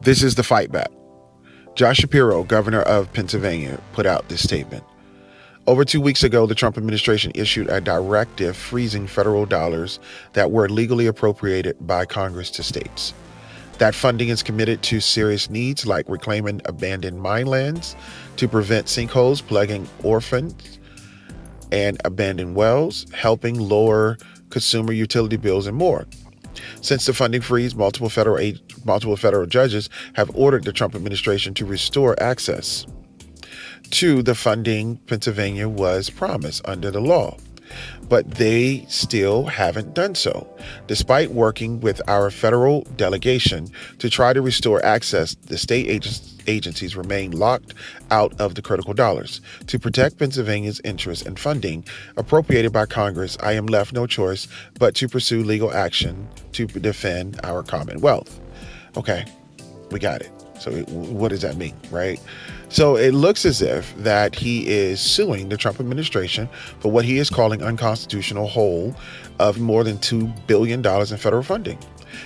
This is the fight back. Josh Shapiro, governor of Pennsylvania, put out this statement. Over 2 weeks ago, the Trump administration issued a directive freezing federal dollars that were legally appropriated by Congress to states. That funding is committed to serious needs like reclaiming abandoned mine lands, to prevent sinkholes plugging orphans and abandoned wells, helping lower consumer utility bills, and more. Since the funding freeze, multiple federal judges have ordered the Trump administration to restore access to the funding Pennsylvania was promised under the law. But they still haven't done so. Despite working with our federal delegation to try to restore access, the state agencies remain locked out of the critical dollars. To protect Pennsylvania's interests and funding appropriated by Congress, I am left no choice but to pursue legal action to defend our Commonwealth. Okay, we got it. So what does that mean, right? So it looks as if that he is suing the Trump administration for what he is calling unconstitutional hold of more than $2 billion in federal funding.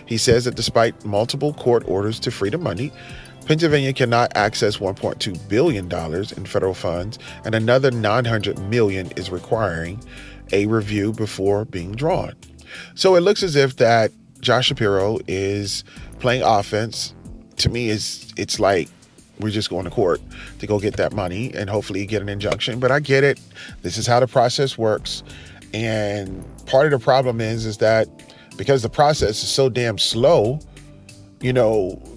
He says that despite multiple court orders to free the money, Pennsylvania cannot access $1.2 billion in federal funds, and another $900 million is requiring a review before being drawn. So it looks as if that Josh Shapiro is playing offense. To me, it's like we're just going to court to go get that money and hopefully get an injunction. But I get it. This is how the process works. And part of the problem is that because the process is so damn slow,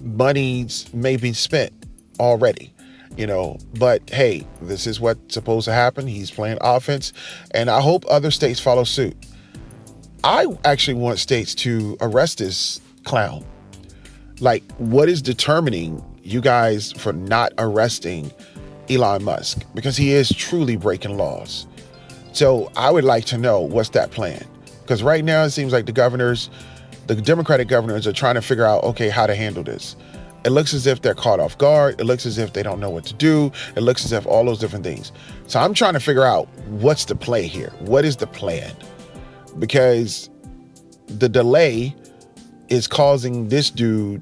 money's may be spent already, but hey, this is what's supposed to happen. He's playing offense, and I hope other states follow suit. I actually want states to arrest this clown. Like, what is determining you guys for not arresting Elon Musk? Because he is truly breaking laws. So I would like to know, what's that plan? Because right now it seems like the Democratic governors are trying to figure out, okay, how to handle this. It looks as if they're caught off guard. It looks as if they don't know what to do. It looks as if all those different things. So I'm trying to figure out, what's the play here? What is the plan? Because the delay is causing this dude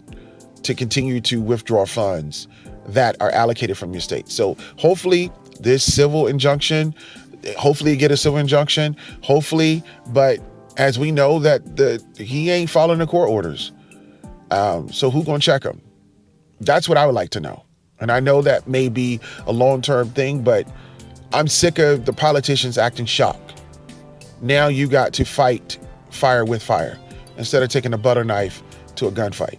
to continue to withdraw funds that are allocated from your state. So hopefully this civil injunction, hopefully you get a civil injunction, hopefully, but as we know that he ain't following the court orders. So who gonna check him? That's what I would like to know. And I know that may be a long-term thing, but I'm sick of the politicians acting shocked. Now you got to fight fire with fire instead of taking a butter knife to a gunfight.